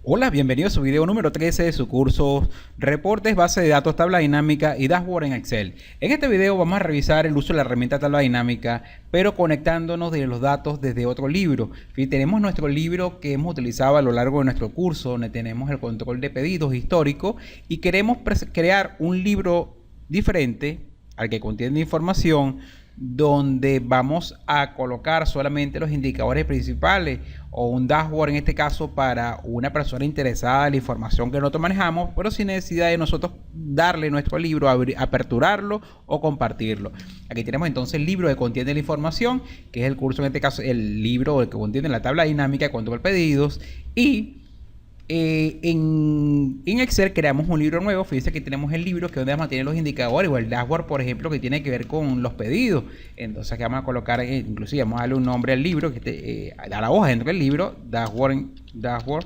Hola, bienvenido a su video número 13 de su curso Reportes, Base de Datos, Tabla Dinámica y Dashboard en Excel. En este video vamos a revisar el uso de la herramienta Tabla Dinámica, pero conectándonos de los datos desde otro libro. Tenemos nuestro libro que hemos utilizado a lo largo de nuestro curso, donde tenemos el control de pedidos histórico y queremos crear un libro diferente al que contiene información, donde vamos a colocar solamente los indicadores principales o un dashboard en este caso para una persona interesada en la información que nosotros manejamos, pero sin necesidad de nosotros darle nuestro libro, aperturarlo o compartirlo. Aquí tenemos entonces el libro que contiene la información, que es el curso, en este caso el libro que contiene la tabla dinámica de control de pedidos, y en Excel creamos un libro nuevo. Fíjense que tenemos el libro que donde vamos a tener los indicadores o el dashboard, por ejemplo, que tiene que ver con los pedidos. Entonces aquí vamos a colocar, inclusive vamos a darle un nombre al libro, a la hoja dentro del libro, dashboard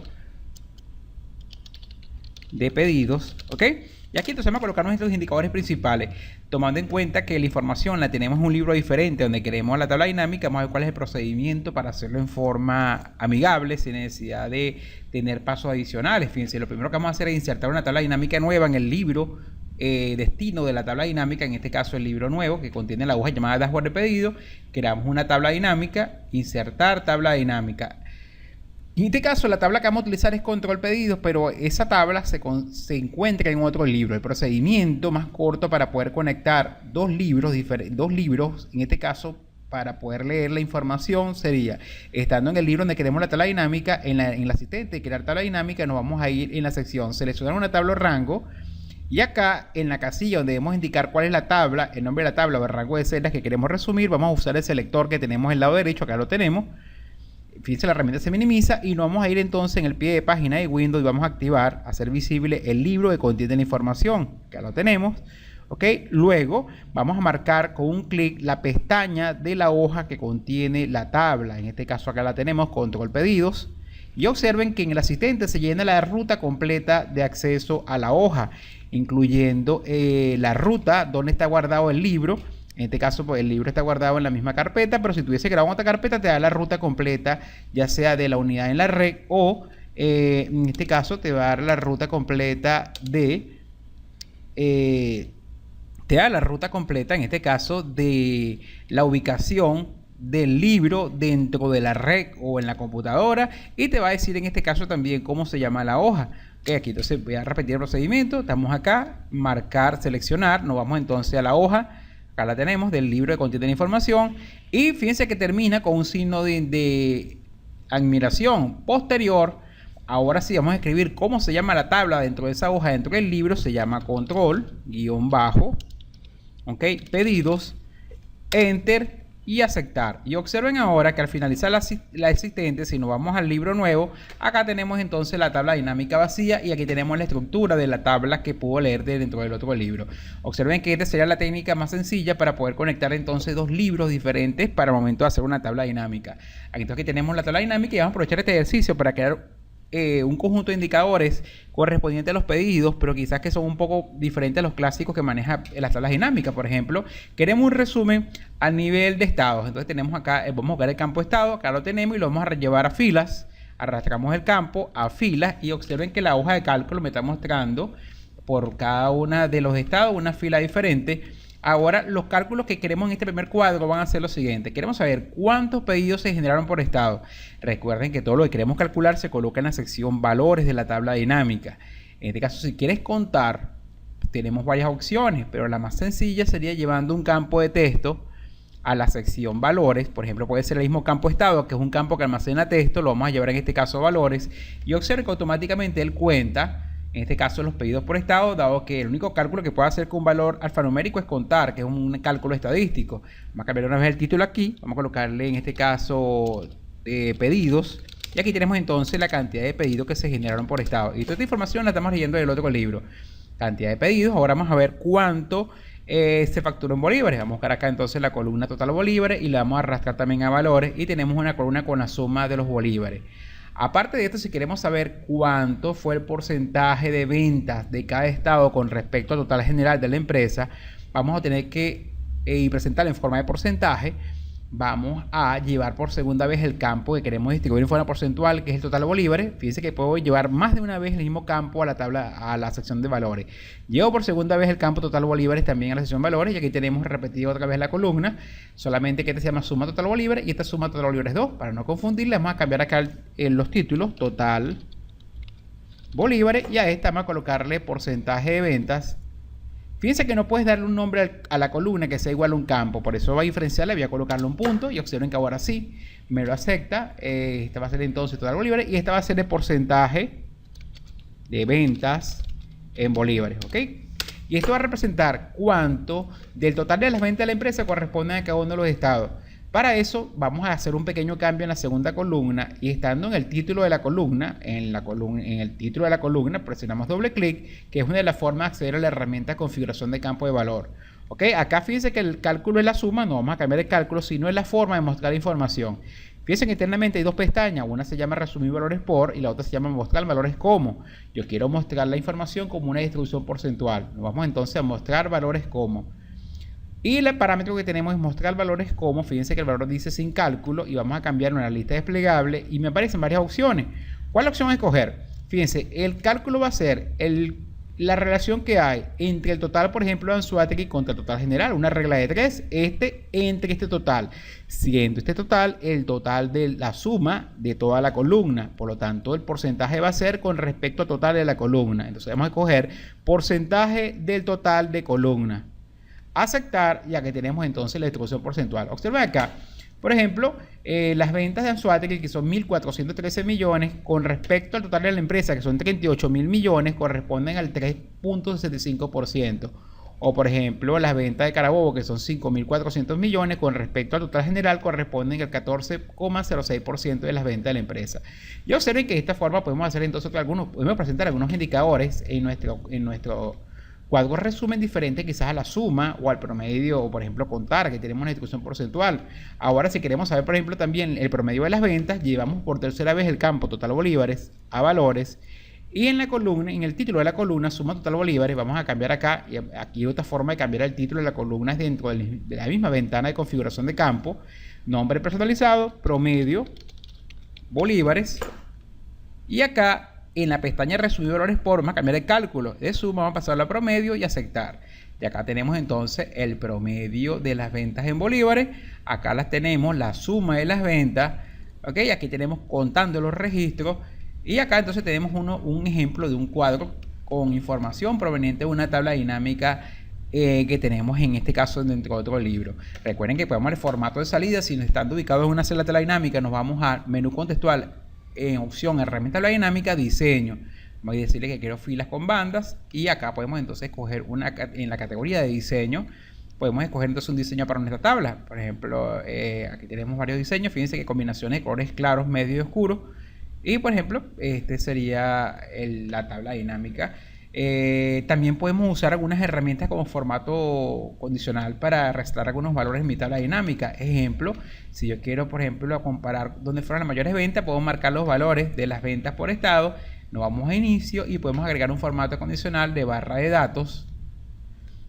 de pedidos, ¿ok? Y aquí entonces vamos a colocar nuestros indicadores principales, tomando en cuenta que la información la tenemos en un libro diferente donde queremos la tabla dinámica. Vamos a ver cuál es el procedimiento para hacerlo en forma amigable, sin necesidad de tener pasos adicionales. Fíjense, lo primero que vamos a hacer es insertar una tabla dinámica nueva en el libro destino de la tabla dinámica, en este caso el libro nuevo que contiene la hoja llamada dashboard de pedido. Creamos una tabla dinámica, insertar tabla dinámica. En este caso la tabla que vamos a utilizar es control pedidos, pero esa tabla se encuentra en otro libro. El procedimiento más corto para poder conectar dos libros, en este caso para poder leer la información, sería estando en el libro donde queremos la tabla dinámica, en el asistente de crear tabla dinámica, nos vamos a ir en la sección seleccionar una tabla o rango, y acá en la casilla donde debemos indicar cuál es la tabla, el nombre de la tabla o el rango de celdas que queremos resumir, vamos a usar el selector que tenemos en el lado derecho. Acá lo tenemos. Fíjense, la herramienta se minimiza y nos vamos a ir entonces en el pie de página de Windows y vamos a activar, hacer visible el libro que contiene la información. Ya lo tenemos, ¿ok? Luego vamos a marcar con un clic la pestaña de la hoja que contiene la tabla. En este caso acá la tenemos, control pedidos. Y observen que en el asistente se llena la ruta completa de acceso a la hoja, incluyendo la ruta donde está guardado el libro. En este caso, pues, el libro está guardado en la misma carpeta, pero si tuviese grabado en otra carpeta, te da la ruta completa, ya sea de la unidad en la red o, en este caso, te va a dar la ruta completa te da la ruta completa, en este caso, de la ubicación del libro dentro de la red o en la computadora, y te va a decir en este caso también cómo se llama la hoja. Okay, aquí entonces voy a repetir el procedimiento. Estamos acá, marcar, seleccionar, nos vamos entonces a la hoja. Acá la tenemos, del libro que contiene la información. Y fíjense que termina con un signo de admiración posterior. Ahora sí vamos a escribir cómo se llama la tabla dentro de esa hoja, dentro del libro. Se llama control, guión bajo, ok, pedidos, enter y aceptar. Y observen ahora que al finalizar la existente, si nos vamos al libro nuevo, acá tenemos entonces la tabla dinámica vacía y aquí tenemos la estructura de la tabla que pudo leer dentro del otro libro. Observen que esta sería la técnica más sencilla para poder conectar entonces dos libros diferentes para el momento de hacer una tabla dinámica. Aquí entonces tenemos la tabla dinámica y vamos a aprovechar este ejercicio para crear un conjunto de indicadores correspondientes a los pedidos, pero quizás que son un poco diferentes a los clásicos que maneja las tablas dinámicas. Por ejemplo, queremos un resumen a nivel de estados. Entonces tenemos acá, vamos a buscar el campo estado, acá lo tenemos y lo vamos a llevar a filas. Arrastramos el campo a filas y observen que la hoja de cálculo me está mostrando por cada uno de los estados una fila diferente. Ahora los cálculos que queremos en este primer cuadro van a ser los siguientes. Queremos saber cuántos pedidos se generaron por estado. Recuerden que todo lo que queremos calcular se coloca en la sección valores de la tabla dinámica. En este caso, si quieres contar, tenemos varias opciones, pero la más sencilla sería llevando un campo de texto a la sección valores. Por ejemplo, puede ser el mismo campo estado, que es un campo que almacena texto, lo vamos a llevar en este caso a valores, y observen que automáticamente él cuenta en este caso los pedidos por estado, dado que el único cálculo que puede hacer con un valor alfanumérico es contar, que es un cálculo estadístico. Vamos a cambiar una vez el título aquí, vamos a colocarle en este caso pedidos, y aquí tenemos entonces la cantidad de pedidos que se generaron por estado. Y toda esta información la estamos leyendo del otro libro. Cantidad de pedidos. Ahora vamos a ver cuánto se facturó en bolívares. Vamos a buscar acá entonces la columna total bolívares y la vamos a arrastrar también a valores, y tenemos una columna con la suma de los bolívares. Aparte de esto, si queremos saber cuánto fue el porcentaje de ventas de cada estado con respecto al total general de la empresa, vamos a tener que presentarlo en forma de porcentaje. vamos a llevar por segunda vez el campo que queremos distribuir en forma porcentual, que es el total de bolívares. Fíjense que puedo llevar más de una vez el mismo campo a la tabla, a la sección de valores. Llevo por segunda vez el campo total de bolívares también a la sección de valores, y aquí tenemos repetido otra vez la columna, solamente que esta se llama suma total bolívares y esta suma total bolívares 2. Para no confundirla, vamos a cambiar acá los títulos, total bolívares, y a esta vamos a colocarle porcentaje de ventas. Fíjense que no puedes darle un nombre a la columna que sea igual a un campo, por eso va a diferenciarle, voy a colocarle un punto y observen que ahora sí me lo acepta. Esta va a ser entonces total bolívares y esta va a ser el porcentaje de ventas en bolívares, ¿ok? Y esto va a representar cuánto del total de las ventas de la empresa corresponde a cada uno de los estados. Para eso vamos a hacer un pequeño cambio en la segunda columna, y estando en el título de la columna, en el título de la columna presionamos doble clic, que es una de las formas de acceder a la herramienta configuración de campo de valor. ¿Ok? Acá fíjense que el cálculo es la suma, no vamos a cambiar el cálculo, sino es la forma de mostrar la información. Fíjense que internamente hay dos pestañas, una se llama resumir valores por y la otra se llama mostrar valores como. Yo quiero mostrar la información como una distribución porcentual. Nos vamos entonces a mostrar valores como. Y el parámetro que tenemos es mostrar valores como. Fíjense que el valor dice sin cálculo y vamos a cambiar una lista desplegable y me aparecen varias opciones. ¿Cuál opción escoger? Fíjense, el cálculo va a ser la relación que hay entre el total, por ejemplo, de Anzoátegui contra el total general. Una regla de 3, entre este total, siendo este total el total de la suma de toda la columna. Por lo tanto, el porcentaje va a ser con respecto al total de la columna. Entonces vamos a escoger porcentaje del total de columna. Aceptar, ya que tenemos entonces la distribución porcentual. Observen acá, por ejemplo, las ventas de Anzoátegui, que son 1.413 millones, con respecto al total de la empresa, que son 38.000 millones, corresponden al 3.65%. O, por ejemplo, las ventas de Carabobo, que son 5.400 millones, con respecto al total general, corresponden al 14,06% de las ventas de la empresa. Y observen que de esta forma podemos hacer entonces podemos presentar algunos indicadores en nuestro cuadro resumen diferente quizás a la suma o al promedio, o por ejemplo contar que tenemos una distribución porcentual. Ahora, si queremos saber por ejemplo también el promedio de las ventas, llevamos por tercera vez el campo total bolívares a valores, y en la columna, en el título de la columna suma total bolívares, vamos a cambiar acá, y aquí otra forma de cambiar el título de la columna es dentro de la misma ventana de configuración de campo, nombre personalizado, promedio bolívares, y acá en la pestaña resumir valores por, vamos a cambiar el cálculo de suma, vamos a pasarlo a promedio y aceptar. Y acá tenemos entonces el promedio de las ventas en bolívares. Acá las tenemos, la suma de las ventas. Ok, aquí tenemos contando los registros. Y acá entonces tenemos un ejemplo de un cuadro con información proveniente de una tabla dinámica que tenemos en este caso dentro de otro libro. Recuerden que podemos ver el formato de salida. Si estando ubicados en una celda de tabla dinámica, nos vamos a menú contextual, en opción herramienta tabla dinámica, diseño. Voy a decirle que quiero filas con bandas, y acá podemos entonces escoger en la categoría de diseño, podemos escoger entonces un diseño para nuestra tabla. Por ejemplo, aquí tenemos varios diseños. Fíjense que combinaciones de colores claros, medio y oscuros. Y por ejemplo, este sería la tabla dinámica. También podemos usar algunas herramientas como formato condicional para restar algunos valores en mi tabla dinámica. Ejemplo, si yo quiero, por ejemplo, comparar dónde fueron las mayores ventas, puedo marcar los valores de las ventas por estado. Nos vamos a inicio y podemos agregar un formato condicional de barra de datos.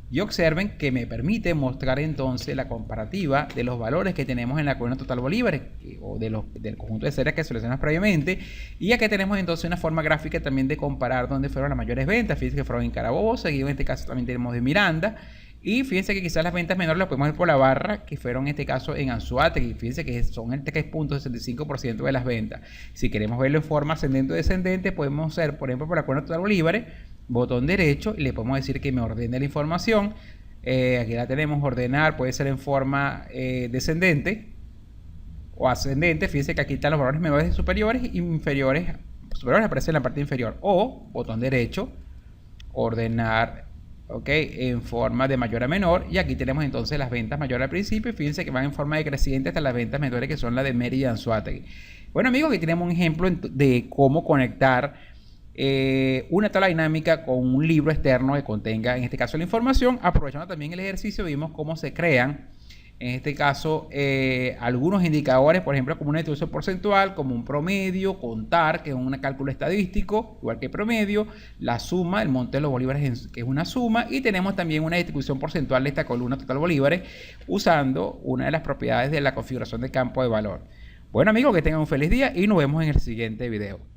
Y observen que me permite mostrar entonces la comparativa de los valores que tenemos en la columna total bolívares o del conjunto de series que seleccionamos previamente. Y aquí tenemos entonces una forma gráfica también de comparar dónde fueron las mayores ventas. Fíjense que fueron en Carabobo, seguido en este caso también tenemos de Miranda. Y fíjense que quizás las ventas menores las podemos ver por la barra, que fueron en este caso en Anzoátegui. Fíjense que son el 3.65% de las ventas. Si queremos verlo en forma ascendente o descendente, podemos hacer, por ejemplo, por la columna total bolívares, botón derecho, y le podemos decir que me ordene la información. Aquí la tenemos, ordenar, puede ser en forma descendente o ascendente. Fíjense que aquí están los valores menores y superiores, y inferiores aparecen en la parte inferior. O botón derecho, ordenar, ok, en forma de mayor a menor, y aquí tenemos entonces las ventas mayores al principio, y fíjense que van en forma decreciente hasta las ventas menores, que son las de Mérida y Anzoátegui. Bueno amigos, aquí tenemos un ejemplo de cómo conectar una tabla dinámica con un libro externo que contenga en este caso la información. Aprovechando también el ejercicio, vimos cómo se crean En este caso, algunos indicadores, por ejemplo, como una distribución porcentual, como un promedio, contar, que es un cálculo estadístico, igual que promedio, la suma, el monte de los bolívares, que es una suma, y tenemos también una distribución porcentual de esta columna total bolívares, usando una de las propiedades de la configuración de campo de valor. Bueno amigos, que tengan un feliz día y nos vemos en el siguiente video.